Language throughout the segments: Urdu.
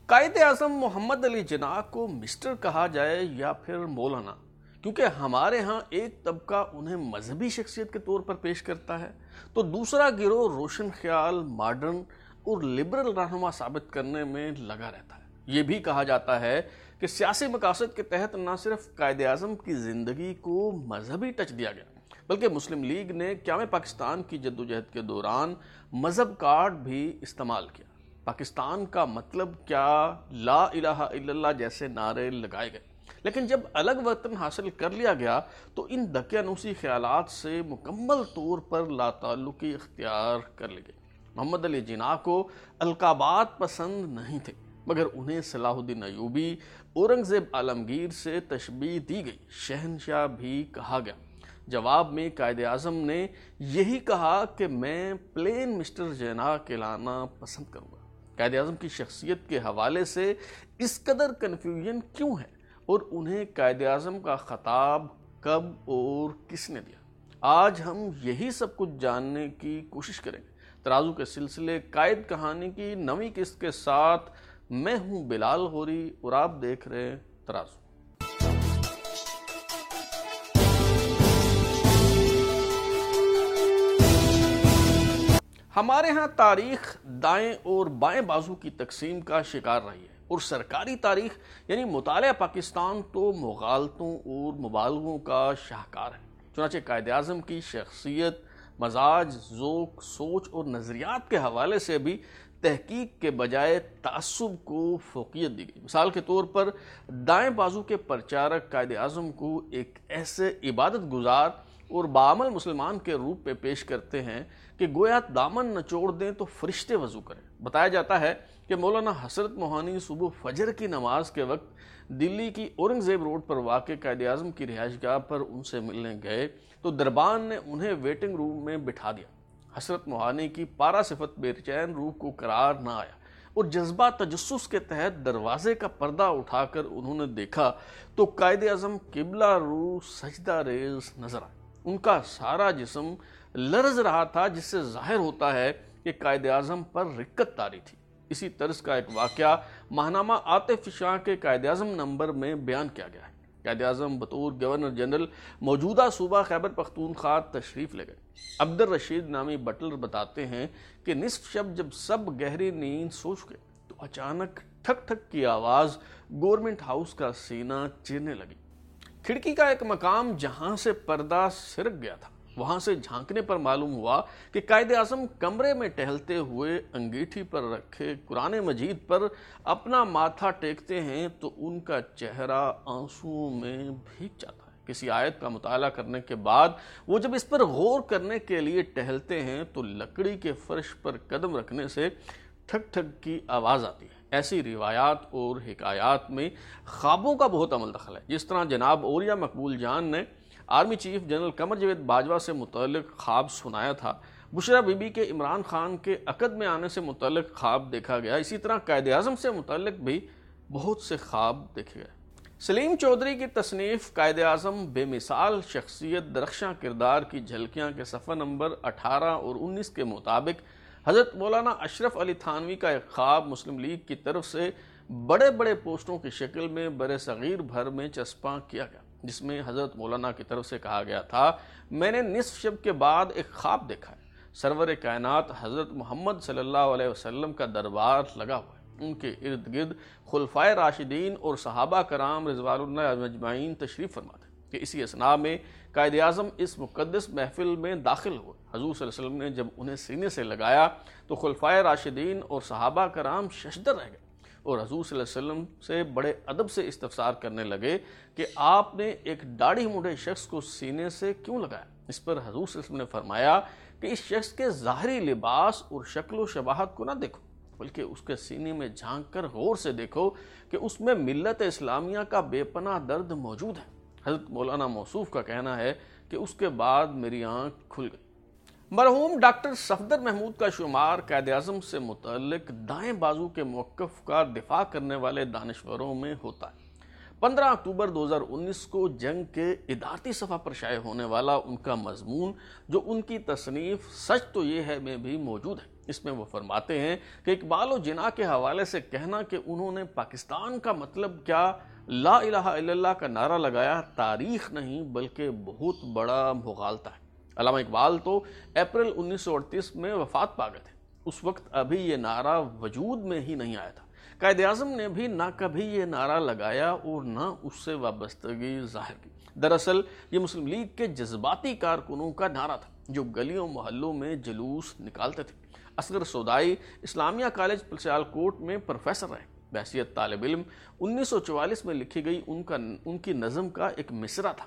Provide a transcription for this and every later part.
قائد اعظم محمد علی جناح کو مسٹر کہا جائے یا پھر مولانا، کیونکہ ہمارے ہاں ایک طبقہ انہیں مذہبی شخصیت کے طور پر پیش کرتا ہے تو دوسرا گروہ روشن خیال، ماڈرن اور لبرل رہنما ثابت کرنے میں لگا رہتا ہے۔ یہ بھی کہا جاتا ہے کہ سیاسی مقاصد کے تحت نہ صرف قائد اعظم کی زندگی کو مذہبی ٹچ دیا گیا بلکہ مسلم لیگ نے قیام پاکستان کی جدوجہد کے دوران مذہب کارڈ بھی استعمال کیا۔ پاکستان کا مطلب کیا، لا الہ الا اللہ جیسے نعرے لگائے گئے، لیکن جب الگ وطن حاصل کر لیا گیا تو ان دقیانوسی خیالات سے مکمل طور پر لا تعلقی اختیار کر لی گئی۔ محمد علی جناح کو القابات پسند نہیں تھے، مگر انہیں صلاح الدین ایوبی، اورنگزیب عالمگیر سے تشبیہ دی گئی، شہنشاہ بھی کہا گیا۔ جواب میں قائد اعظم نے یہی کہا کہ میں پلین مسٹر جناح کہلانا پسند کروں گا۔ قائد اعظم کی شخصیت کے حوالے سے اس قدر کنفیوژن کیوں ہے اور انہیں قائد اعظم کا خطاب کب اور کس نے دیا؟ آج ہم یہی سب کچھ جاننے کی کوشش کریں گے۔ ترازو کے سلسلے قائد کہانی کی نویں قسط کے ساتھ میں ہوں بلال غوری اور آپ دیکھ رہے ہیں ترازو۔ ہمارے ہاں تاریخ دائیں اور بائیں بازو کی تقسیم کا شکار رہی ہے اور سرکاری تاریخ یعنی مطالعہ پاکستان تو مغالطوں اور مبالغوں کا شاہکار ہے۔ چنانچہ قائد اعظم کی شخصیت، مزاج، ذوق، سوچ اور نظریات کے حوالے سے بھی تحقیق کے بجائے تعصب کو فوقیت دی گئی۔ مثال کے طور پر دائیں بازو کے پرچارک قائد اعظم کو ایک ایسے عبادت گزار اور بعمل مسلمان کے روپ میں پیش کرتے ہیں کہ گویا دامن نچوڑ دیں تو فرشتے وضو کریں۔ بتایا جاتا ہے کہ مولانا حسرت موہانی صبح فجر کی نماز کے وقت دلی کی اورنگزیب روڈ پر واقع قائد اعظم کی رہائش گاہ پر ان سے ملنے گئے تو دربان نے انہیں ویٹنگ روم میں بٹھا دیا۔ حسرت موہانی کی پارا صفت بے چین روح کو قرار نہ آیا اور جذبہ تجسس کے تحت دروازے کا پردہ اٹھا کر انہوں نے دیکھا تو قائد اعظم قبلہ رو سجدہ ریز نظر آئے۔ ان کا سارا جسم لرز رہا تھا، جس سے ظاہر ہوتا ہے کہ قائد اعظم پر رقت طاری تھی۔ اسی طرز کا ایک واقعہ ماہنامہ عاطف شاہ کے قائد اعظم نمبر میں بیان کیا گیا ہے۔ قائد اعظم بطور گورنر جنرل موجودہ صوبہ خیبر پختونخوا تشریف لے گئے۔ عبد الرشید نامی بٹلر بتاتے ہیں کہ نصف شب جب سب گہری نیند سو چکے تو اچانک ٹھک ٹھک کی آواز گورنمنٹ ہاؤس کا سینہ چیرنے لگی۔ کھڑکی کا ایک مقام جہاں سے پردہ سرک گیا تھا، وہاں سے جھانکنے پر معلوم ہوا کہ قائد اعظم کمرے میں ٹہلتے ہوئے انگیٹھی پر رکھے قرآن مجید پر اپنا ماتھا ٹیکتے ہیں تو ان کا چہرہ آنسوؤں میں بھیگ جاتا ہے۔ کسی آیت کا مطالعہ کرنے کے بعد وہ جب اس پر غور کرنے کے لیے ٹہلتے ہیں تو لکڑی کے فرش پر قدم رکھنے سے ٹھک ٹھک کی آواز آتی ہے۔ ایسی روایات اور حکایات میں خوابوں کا بہت عمل دخل ہے۔ جس طرح جناب اولیاء مقبول جان نے army chief general Qamar Javed Bajwa سے متعلق خواب سنایا تھا، بشرا بی بی کے عمران خان کے عقد میں آنے سے متعلق خواب دیکھا گیا، اسی طرح قائد اعظم سے متعلق بھی بہت سے خواب دیکھے گئے۔ سلیم چودھری کی تصنیف قائد اعظم بے مثال شخصیت درخشاں کردار کی جھلکیاں کے صفحہ نمبر 18 اور 19 کے مطابق حضرت مولانا اشرف علی تھانوی کا ایک خواب مسلم لیگ کی طرف سے بڑے بڑے پوسٹوں کی شکل میں برِ صغیر بھر میں چسپاں کیا گیا، جس میں حضرت مولانا کی طرف سے کہا گیا تھا، میں نے نصف شب کے بعد ایک خواب دیکھا ہے، سرور کائنات حضرت محمد صلی اللہ علیہ وسلم کا دربار لگا ہوا ہے، ان کے ارد گرد خلفائے راشدین اور صحابہ کرام رضوان اللہ اجمعین تشریف فرما تھے کہ اسی اثناء میں قائد اعظم اس مقدس محفل میں داخل ہوئے۔ حضور صلی اللہ علیہ وسلم نے جب انہیں سینے سے لگایا تو خلفائے راشدین اور صحابہ کرام ششدر رہ گئے اور حضور صلی اللہ علیہ وسلم سے بڑے ادب سے استفسار کرنے لگے کہ آپ نے ایک داڑھی مونڈھے شخص کو سینے سے کیوں لگایا؟ اس پر حضور صلی اللہ علیہ وسلم نے فرمایا کہ اس شخص کے ظاہری لباس اور شکل و شباہت کو نہ دیکھو، بلکہ اس کے سینے میں جھانک کر غور سے دیکھو کہ اس میں ملت اسلامیہ کا بے پناہ درد موجود ہے۔ حضرت مولانا موصوف کا کہنا ہے کہ اس کے بعد میری آنکھ کھل گئی۔ مرحوم ڈاکٹر صفدر محمود کا شمار قائد اعظم سے متعلق دائیں بازو کے موقف کا دفاع کرنے والے دانشوروں میں ہوتا ہے۔ 15 اکتوبر 2019 کو جنگ کے ادارتی صفحہ پر شائع ہونے والا ان کا مضمون جو ان کی تصنیف سچ تو یہ ہے میں بھی موجود ہے، اس میں وہ فرماتے ہیں کہ اقبال و جناح کے حوالے سے کہنا کہ انہوں نے پاکستان کا مطلب کیا لا الہ الا اللہ کا نعرہ لگایا تاریخ نہیں بلکہ بہت بڑا مغالطہ ہے۔ علامہ اقبال تو اپریل 1938 میں وفات پا گئے تھے، اس وقت ابھی یہ نعرہ وجود میں ہی نہیں آیا تھا۔ قائد اعظم نے بھی نہ کبھی یہ نعرہ لگایا اور نہ اس سے وابستگی ظاہر کی۔ دراصل یہ مسلم لیگ کے جذباتی کارکنوں کا نعرہ تھا جو گلیوں محلوں میں جلوس نکالتے تھے۔ اصغر سودائی اسلامیہ کالج سیالکوٹ میں پروفیسر رہے، بحیثیت طالب علم 1944 میں لکھی گئی ان کی نظم کا ایک مصرع تھا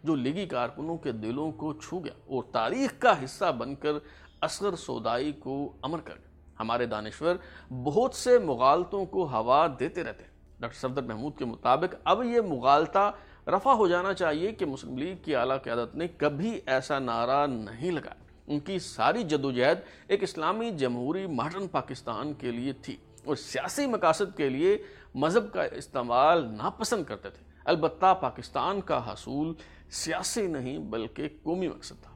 جو لیگی کارکنوں کے دلوں کو چھو گیا اور تاریخ کا حصہ بن کر اصغر سودائی کو امر کر گیا۔ ہمارے دانشور بہت سے مغالطوں کو ہوا دیتے رہتے ہیں۔ ڈاکٹر صفدر محمود کے مطابق اب یہ مغالطہ رفع ہو جانا چاہیے کہ مسلم لیگ کی اعلیٰ قیادت نے کبھی ایسا نعرہ نہیں لگایا۔ ان کی ساری جدوجہد ایک اسلامی جمہوری ماڈرن پاکستان کے لیے تھی اور سیاسی مقاصد کے لیے مذہب کا استعمال ناپسند کرتے تھے۔ البتہ پاکستان کا حصول سیاسی نہیں بلکہ قومی مقصد تھا۔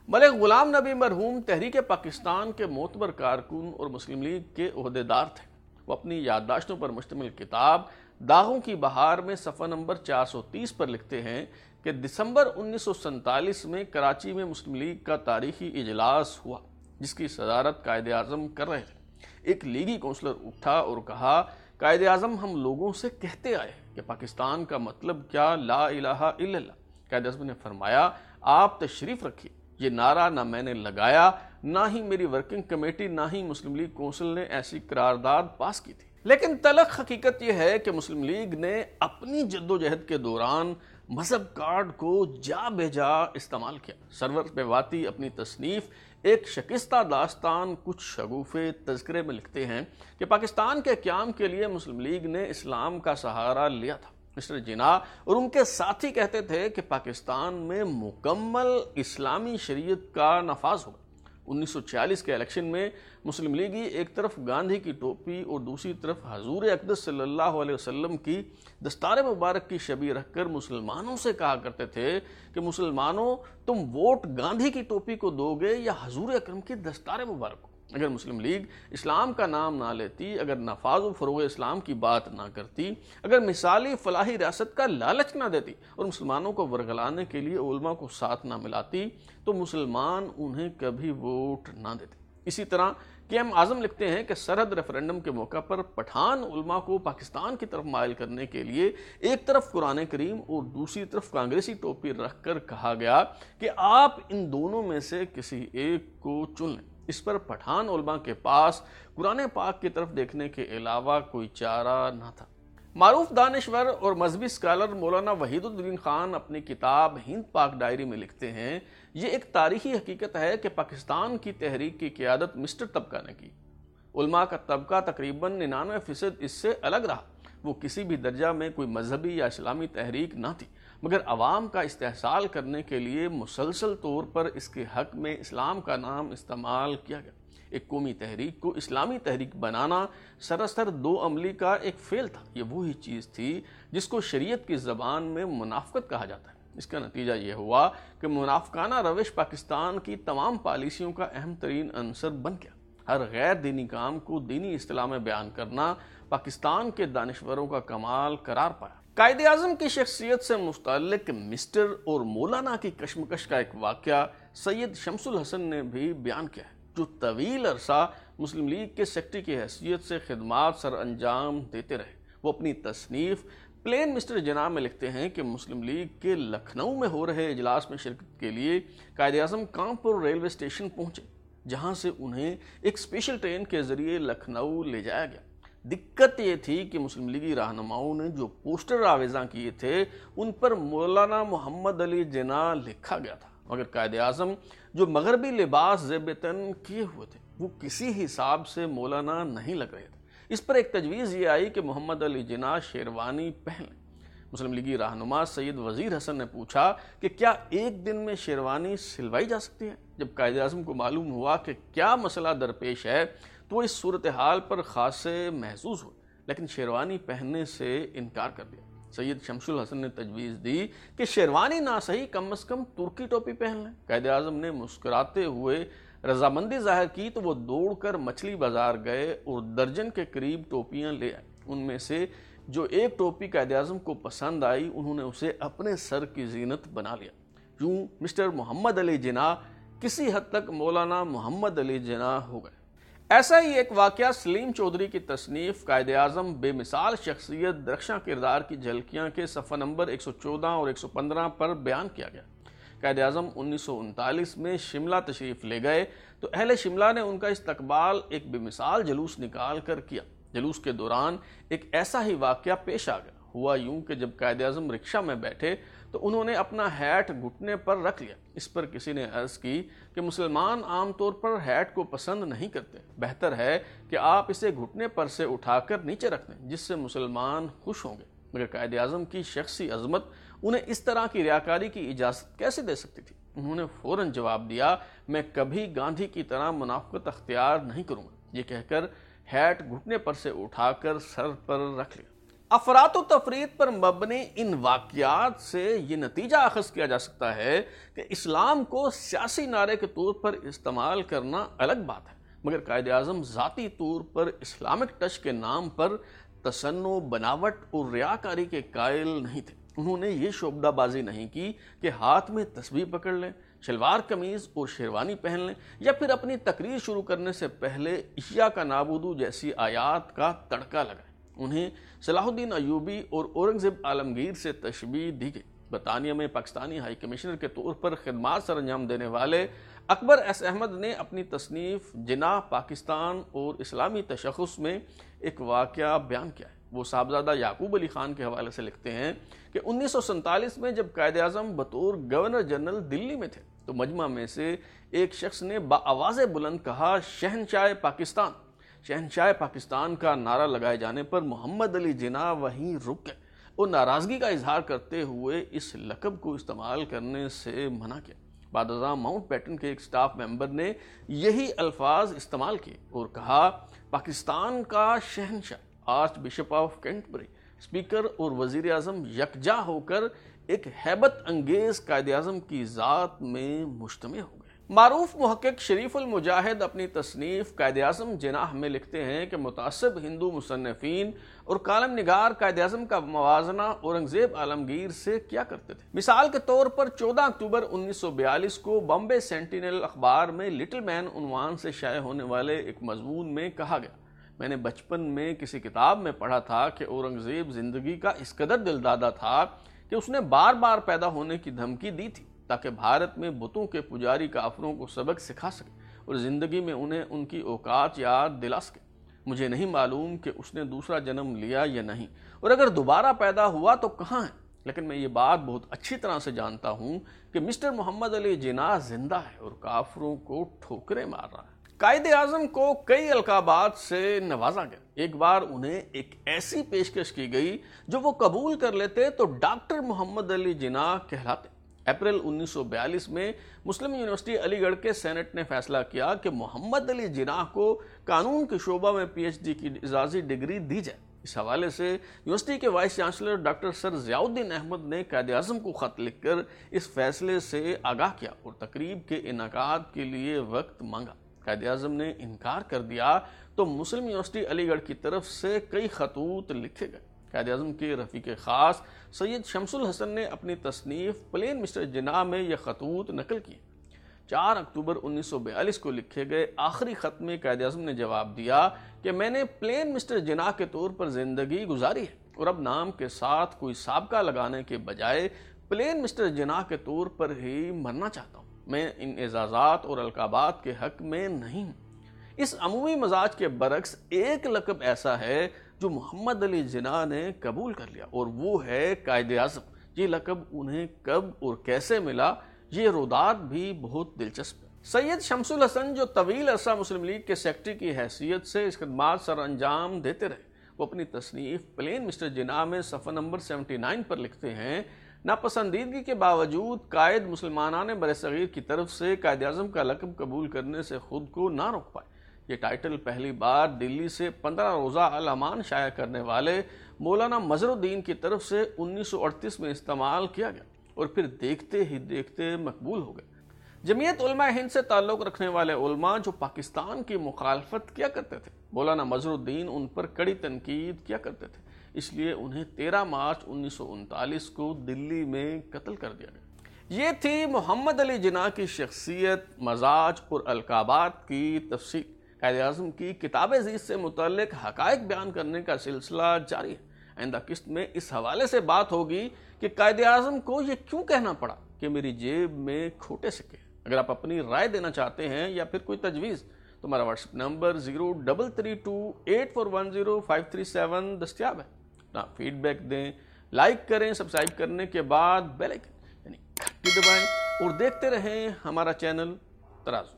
ملک غلام نبی مرحوم تحریک پاکستان کے معتبر کارکن اور مسلم لیگ کے عہدیدار تھے۔ وہ اپنی یادداشتوں پر مشتمل کتاب داغوں کی بہار میں صفحہ نمبر 430 پر لکھتے ہیں کہ دسمبر 1947 میں کراچی میں مسلم لیگ کا تاریخی اجلاس ہوا جس کی صدارت قائد اعظم کر رہے تھے۔ ایک لیگی کونسلر اٹھا اور کہا، قائد اعظم ہم لوگوں سے کہتے آئے کہ پاکستان کا مطلب کیا لا الہ الا اللہ۔ قائد اعظم نے فرمایا، آپ تشریف رکھیے، یہ نعرہ نہ میں نے لگایا، نہ ہی میری ورکنگ کمیٹی، نہ ہی مسلم لیگ کونسل نے ایسی قرارداد پاس کی تھی۔ لیکن تلخ حقیقت یہ ہے کہ مسلم لیگ نے اپنی جدوجہد کے دوران مذہب کارڈ کو جا بے جا استعمال کیا۔ سرور میواتی اپنی تصنیف ایک شکستہ داستان کچھ شگوفے تذکرے میں لکھتے ہیں کہ پاکستان کے قیام کے لیے مسلم لیگ نے اسلام کا سہارا لیا تھا۔ مسٹر جناح اور ان کے ساتھی کہتے تھے کہ پاکستان میں مکمل اسلامی شریعت کا نفاذ ہوگا۔ 1946 کے الیکشن میں مسلم لیگی ایک طرف گاندھی کی ٹوپی اور دوسری طرف حضور اقدس صلی اللہ علیہ وسلم کی دستار مبارک کی شبیہ رکھ کر مسلمانوں سے کہا کرتے تھے کہ مسلمانوں تم ووٹ گاندھی کی ٹوپی کو دو گے یا حضور اکرم کی دستار مبارک کو۔ اگر مسلم لیگ اسلام کا نام نہ لیتی، اگر نفاذ و فروغ اسلام کی بات نہ کرتی، اگر مثالی فلاحی ریاست کا لالچ نہ دیتی اور مسلمانوں کو ورگلانے کے لیے علماء کو ساتھ نہ ملاتی تو مسلمان انہیں کبھی ووٹ نہ دیتے۔ اسی طرح QM اعظم لکھتے ہیں کہ سرحد ریفرنڈم کے موقع پر پٹھان علماء کو پاکستان کی طرف مائل کرنے کے لیے ایک طرف قرآن کریم اور دوسری طرف کانگریسی ٹوپی رکھ کر کہا گیا کہ آپ ان دونوں میں سے کسی ایک کو چن لیں۔ اس پر پٹھان علماء کے پاس قرآن پاک کی طرف دیکھنے کے علاوہ کوئی چارہ نہ تھا۔ معروف دانشور اور مذہبی اسکالر مولانا وحید الدین خان اپنی کتاب ہند پاک ڈائری میں لکھتے ہیں، یہ ایک تاریخی حقیقت ہے کہ پاکستان کی تحریک کی قیادت مسٹر طبقہ نے کی۔ علماء کا طبقہ تقریباً 99% اس سے الگ رہا۔ وہ کسی بھی درجہ میں کوئی مذہبی یا اسلامی تحریک نہ تھی، مگر عوام کا استحصال کرنے کے لیے مسلسل طور پر اس کے حق میں اسلام کا نام استعمال کیا گیا۔ ایک قومی تحریک کو اسلامی تحریک بنانا سراسر دو عملی کا ایک فعل تھا۔ یہ وہی چیز تھی جس کو شریعت کی زبان میں منافقت کہا جاتا ہے۔ اس کا نتیجہ یہ ہوا کہ منافقانہ روش پاکستان کی تمام پالیسیوں کا اہم ترین عنصر بن گیا۔ ہر غیر دینی کام کو دینی اصطلاح میں بیان کرنا پاکستان کے دانشوروں کا کمال قرار پایا۔ قائد اعظم کی شخصیت سے متعلق مسٹر اور مولانا کی کشمکش کا ایک واقعہ سید شمس الحسن نے بھی بیان کیا ہے، جو طویل عرصہ مسلم لیگ کے سیکرٹری کی حیثیت سے خدمات سر انجام دیتے رہے۔ وہ اپنی تصنیف پلین مسٹر جناح میں لکھتے ہیں کہ مسلم لیگ کے لکھنؤ میں ہو رہے اجلاس میں شرکت کے لیے قائد اعظم کانپور ریلوے اسٹیشن پہنچے، جہاں سے انہیں ایک اسپیشل ٹرین کے ذریعے لکھنؤ لے جایا گیا۔ دقت یہ تھی کہ مسلم لیگی رہنماؤں نے جو پوسٹر آویزاں کیے تھے ان پر مولانا محمد علی جناح لکھا گیا تھا، مگر قائد اعظم جو مغربی لباس زیب تن کیے ہوئے تھے وہ کسی حساب سے مولانا نہیں لگ رہے تھے۔ اس پر ایک تجویز یہ آئی کہ محمد علی جناح شیروانی پہن لیں۔ مسلم لیگی رہنما سید وزیر حسن نے پوچھا کہ کیا ایک دن میں شیروانی سلوائی جا سکتی ہے؟ جب قائد اعظم کو معلوم ہوا کہ کیا مسئلہ درپیش ہے تو وہ اس صورتحال پر خاصے محظوظ ہوئے، لیکن شیروانی پہننے سے انکار کر دیا۔ سید شمس الحسن نے تجویز دی کہ شیروانی نہ صحیح کم از کم ترکی ٹوپی پہن لیں۔ قائد اعظم نے مسکراتے ہوئے رضامندی ظاہر کی تو وہ دوڑ کر مچھلی بازار گئے اور درجن کے قریب ٹوپیاں لے آئے۔ ان میں سے جو ایک ٹوپی قائداعظم کو پسند آئی انہوں نے اسے اپنے سر کی زینت بنا لیا۔ یوں مسٹر محمد علی جناح کسی حد تک مولانا محمد علی جناح ہو گئے۔ ایسا ہی ایک واقعہ سلیم چودھری کی تصنیف قائد اعظم بے مثال شخصیت درخشاں کردار کی جھلکیاں کے صفحہ نمبر 114 اور 115 پر بیان کیا گیا۔ قائد اعظم 1939 میں شملہ تشریف لے گئے تو اہل شملہ نے ان کا استقبال ایک بے مثال جلوس نکال کر کیا۔ جلوس کے دوران ایک ایسا ہی واقعہ پیش آ گیا۔ ہوا یوں کہ جب قائد اعظم رکشہ میں بیٹھے تو انہوں نے اپنا ہیٹ گھٹنے پر رکھ لیا۔ اس پر کسی نے عرض کی کہ مسلمان عام طور پر ہیٹ کو پسند نہیں کرتے، بہتر ہے کہ آپ اسے گھٹنے پر سے اٹھا کر نیچے رکھ دیں، جس سے مسلمان خوش ہوں گے۔ مگر قائد اعظم کی شخصی عظمت انہیں اس طرح کی ریاکاری کی اجازت کیسے دے سکتی تھی؟ انہوں نے فوراً جواب دیا، میں کبھی گاندھی کی طرح منافقت اختیار نہیں کروں گا۔ یہ کہہ کر ہیٹ گھٹنے پر سے اٹھا کر سر پر رکھ لیا۔ افراط و تفریط پر مبنی ان واقعات سے یہ نتیجہ اخذ کیا جا سکتا ہے کہ اسلام کو سیاسی نعرے کے طور پر استعمال کرنا الگ بات ہے، مگر قائد اعظم ذاتی طور پر اسلامک ٹچ کے نام پر تصنع، بناوٹ اور ریاکاری کے قائل نہیں تھے۔ انہوں نے یہ شعبدہ بازی نہیں کی کہ ہاتھ میں تسبیح پکڑ لیں، شلوار قمیض اور شیروانی پہن لیں، یا پھر اپنی تقریر شروع کرنے سے پہلے عشاء کا نابودو جیسی آیات کا تڑکا لگائیں۔ انہیں صلاح الدین ایوبی اور اورنگزیب عالمگیر سے تشبیہ دی گئی۔ برطانیہ میں پاکستانی ہائی کمشنر کے طور پر خدمات سر انجام دینے والے اکبر ایس احمد نے اپنی تصنیف جناح پاکستان اور اسلامی تشخص میں ایک واقعہ بیان کیا ہے۔ وہ صاحبزادہ یعقوب علی خان کے حوالے سے لکھتے ہیں کہ 1947 میں جب قائد اعظم بطور گورنر جنرل دلی میں تھے تو مجمع میں سے ایک شخص نے بآواز بلند کہا، شہنشاہ پاکستان۔ شہنشاہ پاکستان کا نعرہ لگائے جانے پر محمد علی جناح وہیں رک گئے اور ناراضگی کا اظہار کرتے ہوئے اس لقب کو استعمال کرنے سے منع کیا۔ بعد ازاں ماؤنٹ بیٹن کے ایک سٹاف ممبر نے یہی الفاظ استعمال کیے اور کہا، پاکستان کا شہنشاہ آرچ بشپ آف کینٹبری، اسپیکر اور وزیر اعظم یکجا ہو کر ایک ہیبت انگیز قائد اعظم کی ذات میں مجتمع ہو گئے۔ معروف محقق شریف المجاہد اپنی تصنیف قائد اعظم جناح میں لکھتے ہیں کہ متعصب ہندو مصنفین اور کالم نگار قائد اعظم کا موازنہ اورنگزیب عالمگیر سے کیا کرتے تھے۔ مثال کے طور پر 14 اکتوبر 1942 کو بامبے سینٹینل اخبار میں لٹل مین عنوان سے شائع ہونے والے ایک مضمون میں کہا گیا، میں نے بچپن میں کسی کتاب میں پڑھا تھا کہ اورنگزیب زندگی کا اس قدر دل دادا تھا کہ اس نے بار بار پیدا ہونے کی دھمکی دی تھی تاکہ بھارت میں بتوں کے پجاری کافروں کو سبق سکھا سکے اور زندگی میں انہیں ان کی اوقات یاد دلا سکے۔ مجھے نہیں معلوم کہ اس نے دوسرا جنم لیا یا نہیں، اور اگر دوبارہ پیدا ہوا تو کہاں ہے، لیکن میں یہ بات بہت اچھی طرح سے جانتا ہوں کہ مسٹر محمد علی جناح زندہ ہے اور کافروں کو ٹھوکریں مار رہا ہے۔ قائد اعظم کو کئی القابات سے نوازا گیا۔ ایک بار انہیں ایک ایسی پیشکش کی گئی جو وہ قبول کر لیتے تو ڈاکٹر محمد علی جناح کہلاتے۔ اپریل 1942 میں مسلم یونیورسٹی علی گڑھ کے سینٹ نے فیصلہ کیا کہ محمد علی جناح کو قانون کے شعبہ میں پی ایچ ڈی کی اعزازی ڈگری دی جائے۔ اس حوالے سے یونیورسٹی کے وائس چانسلر ڈاکٹر سر ضیاء الدین احمد نے قائد اعظم کو خط لکھ کر اس فیصلے سے آگاہ کیا اور تقریب کے انعقاد کے لیے وقت مانگا۔ قائد اعظم نے انکار کر دیا تو مسلم یونیورسٹی علی گڑھ کی طرف سے کئی خطوط لکھے گئے۔ قائد اعظم کے رفیق خاص سید شمس الحسن نے اپنی تصنیف پلین مسٹر جناح میں یہ خطوط نقل کیے۔ 4 اکتوبر 1942 کو لکھے گئے آخری خط میں قائد اعظم نے جواب دیا کہ میں نے پلین مسٹر جناح کے طور پر زندگی گزاری ہے اور اب نام کے ساتھ کوئی سابقہ لگانے کے بجائے پلین مسٹر جناح کے طور پر ہی مرنا چاہتا ہوں۔ میں ان اعزازات اور القابات کے حق میں نہیں ہوں۔ اس عمومی مزاج کے برعکس ایک لقب ایسا ہے جو محمد علی جناح نے قبول کر لیا اور وہ ہے قائد اعظم۔ یہ لقب انہیں کب اور کیسے ملا، یہ رودات بھی بہت دلچسپ ہے۔ سید شمس الحسن جو طویل عرصہ مسلم لیگ کے سیکرٹری کی حیثیت سے اس خدمات سر انجام دیتے رہے، وہ اپنی تصنیف پلین مسٹر جناح میں صفحہ نمبر 79 پر لکھتے ہیں، ناپسندیدگی کے باوجود قائد مسلمانان برصغیر کی طرف سے قائد اعظم کا لقب قبول کرنے سے خود کو نہ روک پائے۔ یہ ٹائٹل پہلی بار دلی سے 15 روزہ الامان شائع کرنے والے مولانا مظہر الدین کی طرف سے 1938 میں استعمال کیا گیا اور پھر دیکھتے ہی دیکھتے مقبول ہو گئے۔ جمعیت علماء ہند سے تعلق رکھنے والے علماء جو پاکستان کی مخالفت کیا کرتے تھے، مولانا مظہر الدین ان پر کڑی تنقید کیا کرتے تھے، اس لیے انہیں 13 مارچ 1939 کو دلی میں قتل کر دیا گیا۔ یہ تھی محمد علی جناح کی شخصیت، مزاج اور القابات کی تفصیل۔ قائد اعظم کی کتاب عزیز سے متعلق حقائق بیان کرنے کا سلسلہ جاری ہے۔ آئندہ قسط میں اس حوالے سے بات ہوگی کہ قائد اعظم کو یہ کیوں کہنا پڑا کہ میری جیب میں کھوٹے سکے۔ اگر آپ اپنی رائے دینا چاہتے ہیں یا پھر کوئی تجویز تو ہمارا واٹس ایپ نمبر 033284105337 دستیاب ہے۔ اپنا فیڈ بیک دیں، لائک کریں، سبسکرائب کرنے کے بعد بیل آئکن یعنی گھنٹی دبائیں اور دیکھتے رہیں ہمارا چینل ترازو۔